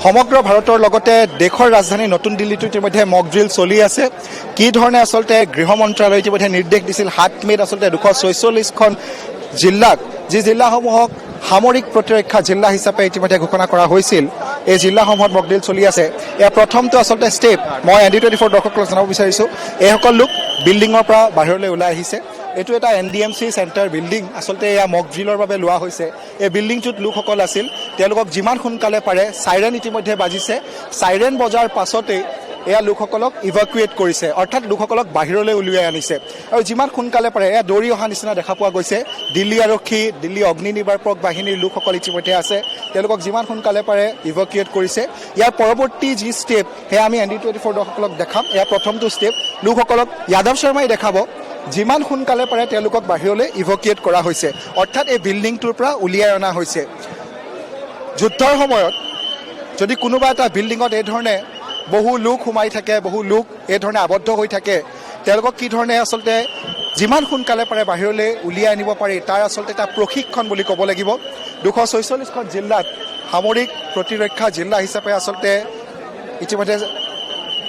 সমগ্ৰ ভাৰতৰ লগতে দেশৰ ৰাজধানী নতুন দিল্লীত ইতিমধ্যে মক ড্ৰিল চলি আছে। কি ধৰণে আচলতে গৃহ মন্ত্ৰালয়ে ইতিমধ্যে নিৰ্দেশ দিছিল 7 মে'ত আচলতে 246খন জিলাক যি জিলাসমূহক সামৰিক প্ৰতিৰক্ষা জিলা হিচাপে ইতিমধ্যে ঘোষণা কৰা হৈছিল, এই জিলাসমূহত মক ড্ৰিল চলি আছে। এয়া প্ৰথমটো আচলতে ষ্টেপ। মই ND24 দৰ্শকক জনাব বিচাৰিছোঁ, এইসকল লোক বিল্ডিঙৰ পৰা বাহিৰলৈ ওলাই আহিছে। এইটো এটা NDMC চেণ্টাৰ বিল্ডিং। আচলতে এয়া মক ড্ৰিলৰ বাবে লোৱা হৈছে। এই বিল্ডিংটোত লোকসকল আছিল, তেওঁলোকক যিমান সোনকালে পাৰে চাইৰেন ইতিমধ্যে বাজিছে। চাইৰেন বজাৰ পাছতেই এয়া লোকসকলক ইভাকুৱেট কৰিছে, অৰ্থাৎ লোকসকলক বাহিৰলৈ উলিয়াই আনিছে। আৰু যিমান সোনকালে পাৰে এয়া দৌৰি অহা নিচিনা দেখা পোৱা গৈছে। দিল্লী আৰক্ষী, দিল্লী অগ্নি নিৰ্বাপক বাহিনীৰ লোকসকল ইতিমধ্যে আছে, তেওঁলোকক যিমান সোনকালে পাৰে ইভাকুৱেট কৰিছে। ইয়াৰ পৰৱৰ্তী যি ষ্টেপ সেয়া আমি ND24 দৰ্শকক দেখাম। এয়া প্ৰথমটো ষ্টেপ। লোকসকলক যাদৱ শৰ্মাই দেখাব যিমান সোনকালে পাৰে তেওঁলোকক বাহিৰলৈ ইভাকুৱেট কৰা হৈছে, অৰ্থাৎ এই বিল্ডিংটোৰ পৰা উলিয়াই অনা হৈছে। যুদ্ধৰ সময়ত যদি কোনোবা এটা বিল্ডিঙত এই ধৰণে বহু লোক সোমাই থাকে, বহু লোক এই ধৰণে আবদ্ধ হৈ থাকে, তেওঁলোকক কি ধৰণে আচলতে যিমান সোনকালে পাৰে বাহিৰলৈ উলিয়াই আনিব পাৰি তাৰ আচলতে এটা প্ৰশিক্ষণ বুলি ক'ব লাগিব। 246খন জিলাত সামৰিক প্ৰতিৰক্ষা জিলা হিচাপে আচলতে ইতিমধ্যে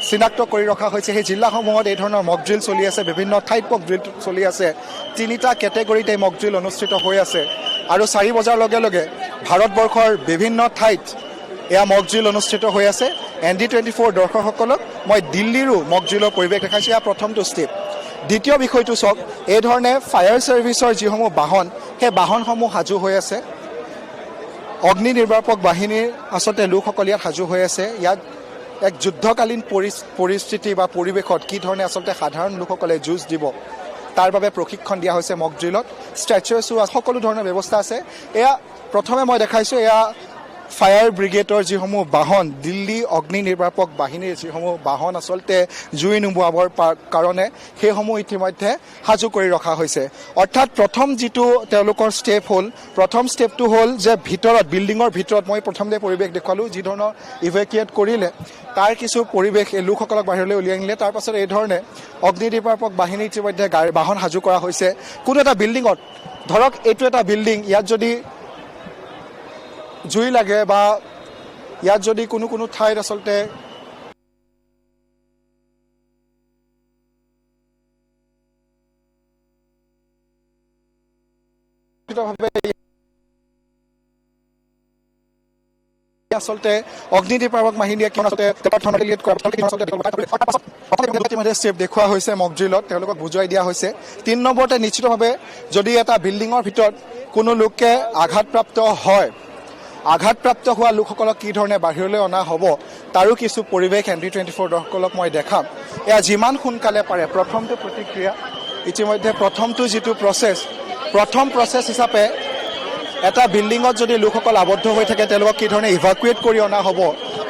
চিনাক্ত কৰি ৰখা হৈছে। সেই জিলাসমূহত এই ধৰণৰ মক ড্ৰিল চলি আছে, বিভিন্ন ঠাইত মক ড্ৰিল চলি আছে। 3টা কেটেগৰীত এই মক ড্ৰিল অনুষ্ঠিত হৈ আছে। আৰু 4 বজাৰ লগে লগে ভাৰতবৰ্ষৰ বিভিন্ন ঠাইত এয়া মক ড্ৰিল অনুষ্ঠিত হৈ আছে। ND24 দৰ্শকসকলক মই দিল্লীৰো মক ড্ৰিলৰ পৰিৱেশ দেখাইছোঁ। এয়া প্ৰথমটো ষ্টেপ। দ্বিতীয় বিষয়টো চাওক, এই ধৰণে ফায়াৰ ছাৰ্ভিচৰ যিসমূহ বাহন, সেই বাহনসমূহ সাজু হৈ আছে। অগ্নি নিৰ্বাপক বাহিনীৰ আচলতে লোকসকল ইয়াত সাজু হৈ আছে। ইয়াত এক যুদ্ধকালীন পৰিস্থিতি বা পৰিৱেশত কি ধৰণে আচলতে সাধাৰণ লোকসকলে যুঁজ দিব তাৰ বাবে প্ৰশিক্ষণ দিয়া হৈছে মক ড্ৰিলত। ষ্ট্ৰেচাৰ্ছো সকলো ধৰণৰ ব্যৱস্থা আছে। এয়া প্ৰথমে মই দেখাইছোঁ, এয়া ফায়াৰ ব্ৰিগেডৰ যিসমূহ বাহন, দিল্লী অগ্নি নিৰ্বাপক বাহিনীৰ যিসমূহ বাহন আচলতে জুই নুমুৱাবৰ কাৰণে সেইসমূহ ইতিমধ্যে সাজু কৰি ৰখা হৈছে। অৰ্থাৎ প্ৰথম যিটো তেওঁলোকৰ ষ্টেপ হ'ল, প্ৰথম ষ্টেপটো হ'ল যে ভিতৰত, বিল্ডিঙৰ ভিতৰত মই প্ৰথমতে পৰিৱেশ দেখুৱালোঁ, যি ধৰণৰ ইভেকুৱেট কৰিলে তাৰ কিছু পৰিৱেশ এই লোকসকলক বাহিৰলৈ উলিয়াই আনিলে। তাৰপাছত এই ধৰণে অগ্নি নিৰ্বাপক বাহিনী ইতিমধ্যে বাহন সাজু কৰা হৈছে। কোনো এটা বিল্ডিঙত, ধৰক এইটো এটা বিল্ডিং, ইয়াত যদি জুই লাগে বা ইয়াত যদি কোনো ঠাইত আচলতে আচলতে অগ্নি নিৰ্বাপক বাহিনীয়ে ষ্টেপ দেখুওৱা হৈছে মক ড্ৰিলত, তেওঁলোকক বুজুৱাই দিয়া হৈছে। 3 নম্বৰতে নিশ্চিতভাৱে যদি এটা বিল্ডিঙৰ ভিতৰত কোনো লোকে আঘাতপ্ৰাপ্ত হয়, আঘাতপ্ৰাপ্ত হোৱা লোকসকলক কি ধৰণে বাহিৰলৈ অনা হ'ব তাৰো কিছু পৰিৱেশ ND24 দৰ্শকক মই দেখাম। এয়া যিমান সোনকালে পাৰে প্ৰথমটো প্ৰতিক্ৰিয়া। ইতিমধ্যে প্ৰথমটো যিটো প্ৰথম প্ৰচেছ হিচাপে এটা বিল্ডিঙত যদি লোকসকল আবদ্ধ হৈ থাকে তেওঁলোকক কি ধৰণে ইভাকুৱেট কৰি অনা হ'ব,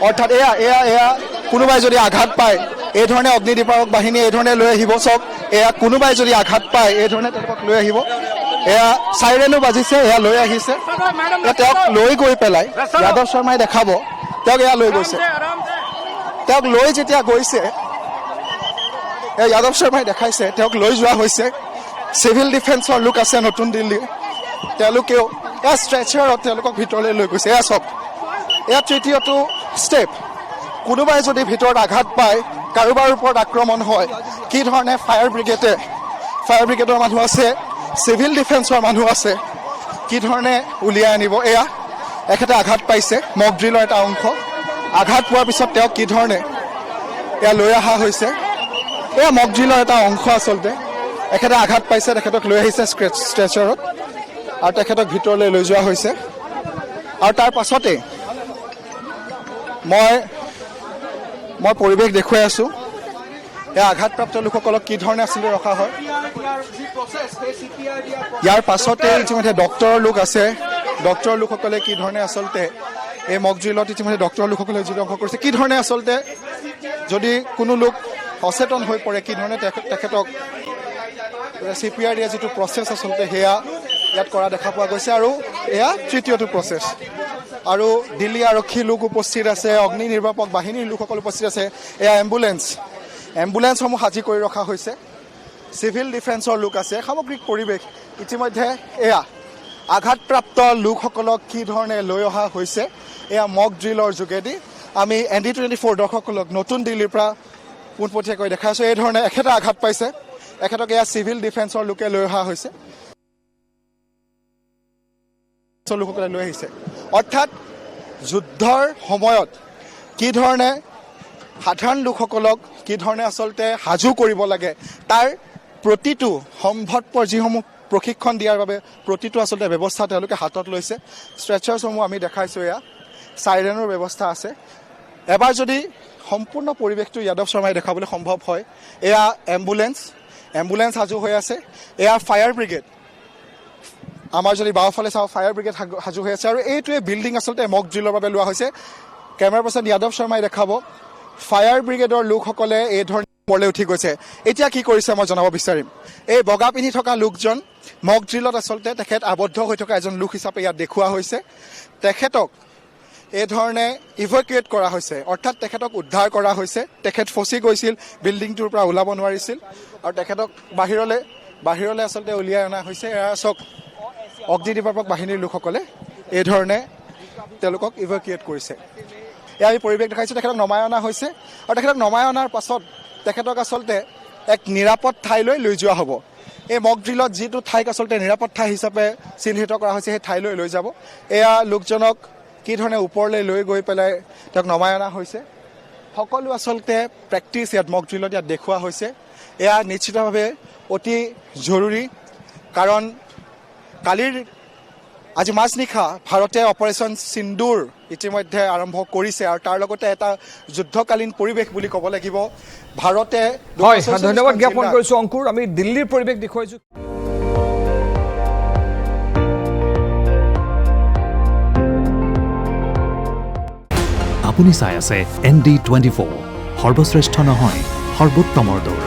অৰ্থাৎ এয়া কোনোবাই যদি আঘাত পায় এই ধৰণে অগ্নি নিৰ্বাপক বাহিনীয়ে এই ধৰণে লৈ আহিব। চাওক, এয়া কোনোবাই যদি আঘাত পায় এই ধৰণে তেওঁলোকক লৈ আহিব। এয়া চাইৰেনো বাজিছে, এয়া লৈ আহিছে। তেওঁক লৈ গৈ পেলাই যাদৱ শৰ্মাই দেখাব, তেওঁক এয়া লৈ গৈছে। তেওঁক লৈ যেতিয়া গৈছে, এয়া যাদৱ শৰ্মাই দেখাইছে, তেওঁক লৈ যোৱা হৈছে। চিভিল ডিফেন্সৰ লোক আছে নতুন দিল্লীৰ, তেওঁলোকেও এয়া ষ্ট্ৰেচাৰত তেওঁলোকক ভিতৰলৈ লৈ গৈছে। এয়া চাওক, এয়া তৃতীয়টো ষ্টেপ। কোনোবাই যদি ভিতৰত আঘাত পায়, কাৰোবাৰ ওপৰত আক্ৰমণ হয়, কি ধৰণে ফায়াৰ ব্ৰিগেডৰ মানুহ আছে, চিভিল ডিফেন্সৰ মানুহ আছে, কি ধৰণে উলিয়াই আনিব। এয়া এখেতে আঘাত পাইছে, মক ড্ৰিলৰ এটা অংশ। আঘাত পোৱাৰ পিছত তেওঁক কি ধৰণে এয়া লৈ অহা হৈছে, এয়া মক ড্ৰিলৰ এটা অংশ আচলতে। এখেতে আঘাত পাইছে, তেখেতক লৈ আহিছে ষ্ট্ৰেচাৰত আৰু তেখেতক ভিতৰলৈ লৈ যোৱা হৈছে। আৰু তাৰ পাছতেই মই পৰিৱেশ দেখুৱাই আছোঁ, এয়া আঘাতপ্ৰাপ্ত লোকসকলক কি ধৰণে আচলতে ৰখা হয়। ইয়াৰ পাছতে ইতিমধ্যে ডক্টৰৰ লোক আছে, ডক্টৰৰ লোকসকলে কি ধৰণে আচলতে এই মক ড্ৰিলত ইতিমধ্যে ডক্টৰৰ লোকসকলে যিটো অংশ কৰিছে, কি ধৰণে আচলতে যদি কোনো লোক সচেতন হৈ পৰে কি ধৰণে তেখেতক CPR দিয়া যিটো প্ৰচেছ আচলতে সেয়া ইয়াত কৰা দেখা পোৱা গৈছে। আৰু এয়া তৃতীয়টো প্ৰচেছ। আৰু দিল্লী আৰক্ষী লোক উপস্থিত আছে, অগ্নি নিৰ্বাপক বাহিনীৰ লোকসকল উপস্থিত আছে। এয়া এম্বুলেন্সসমূহ সাজি কৰি ৰখা হৈছে। চিভিল ডিফেন্সৰ লোক আছে। সামগ্ৰিক পৰিৱেশ ইতিমধ্যে এয়া আঘাতপ্ৰাপ্ত লোকসকলক কি ধৰণে লৈ অহা হৈছে এয়া মক ড্ৰিলৰ যোগেদি আমি ND24 দৰ্শকসকলক নতুন দিল্লীৰ পৰা পোনপটীয়াকৈ দেখাই আছোঁ। এই ধৰণে এখেতে আঘাত পাইছে, এখেতক এয়া চিভিল ডিফেন্সৰ লোকে লৈ অহা হৈছে, লোকসকলে লৈ আহিছে। অৰ্থাৎ যুদ্ধৰ সময়ত কি ধৰণে সাধাৰণ লোকসকলক কি ধৰণে আচলতে সাজু কৰিব লাগে তাৰ প্ৰতিটো সম্ভৱপৰ যিসমূহ প্ৰশিক্ষণ দিয়াৰ বাবে প্ৰতিটো আচলতে ব্যৱস্থা তেওঁলোকে হাতত লৈছে। ষ্ট্ৰেচাৰ্ছসমূহ আমি দেখাইছোঁ, এয়া চাইৰেনৰ ব্যৱস্থা আছে। এবাৰ যদি সম্পূৰ্ণ পৰিৱেশটো যাদৱ শৰ্মাই দেখাবলৈ সম্ভৱ হয়, এয়া এম্বুলেন্স সাজু হৈ আছে, এয়া ফায়াৰ ব্ৰিগেড, আমাৰ যদি বাওঁফালে চাওঁ ফায়াৰ ব্ৰিগেড সাজু হৈ আছে। আৰু এইটোৱে বিল্ডিং আচলতে মক ড্ৰিলৰ বাবে লোৱা হৈছে। কেমেৰা পাৰ্চন যাদৱ শৰ্মাই দেখাব ফায়াৰ ব্ৰিগেডৰ লোকসকলে এই ধৰণে ওপৰলৈ উঠি গৈছে। এতিয়া কি কৰিছে মই জনাব বিচাৰিম। এই বগা পিন্ধি থকা লোকজন মক ড্ৰিলত আচলতে তেখেত আবদ্ধ হৈ থকা এজন লোক হিচাপে ইয়াত দেখুওৱা হৈছে। তেখেতক এই ধৰণে ইভেকুৱেট কৰা হৈছে, অৰ্থাৎ তেখেতক উদ্ধাৰ কৰা হৈছে। তেখেত ফচি গৈছিল, বিল্ডিংটোৰ পৰা ওলাব নোৱাৰিছিল আৰু তেখেতক বাহিৰলৈ আচলতে উলিয়াই অনা হৈছে। এয়া চাওক অগ্নিনিৰ্বাপক বাহিনীৰ লোকসকলে এই ধৰণে তেওঁলোকক ইভেকুৱেট কৰিছে। এয়া আমি পৰিৱেশ দেখাইছোঁ। তেখেতক নমাই অনা হৈছে আৰু তেখেতক নমাই অনাৰ পাছত তেখেতক আচলতে এক নিৰাপদ ঠাইলৈ লৈ যোৱা হ'ব। এই মক ড্ৰিলত যিটো ঠাইক আচলতে নিৰাপদ ঠাই হিচাপে চিহ্নিত কৰা হৈছে, সেই ঠাইলৈ লৈ যাব। এয়া লোকজনক কি ধৰণে ওপৰলৈ লৈ গৈ পেলাই তেওঁক নমাই অনা হৈছে। সকলো আচলতে প্ৰেক্টিচ ইয়াত মক ড্ৰিলত ইয়াত দেখুওৱা হৈছে। এয়া নিশ্চিতভাৱে অতি জৰুৰী, কাৰণ আজি মাজনিশা ভাৰতে অপাৰেশ্যন সিন্দুৰ ইতিমধ্যে আৰম্ভ কৰিছে আৰু তাৰ লগতে এটা যুদ্ধকালীন পৰিৱেশ বুলি ক'ব লাগিব। ভাৰতে ধন্যবাদ জ্ঞাপন কৰিছোঁ অংকুৰ। আমি দিল্লীৰ পৰিৱেশ দেখুৱাইছোঁ। আপুনি চাই আছে ND24, সৰ্বশ্ৰেষ্ঠ নহয় সৰ্বোত্তমৰ দৌৰ।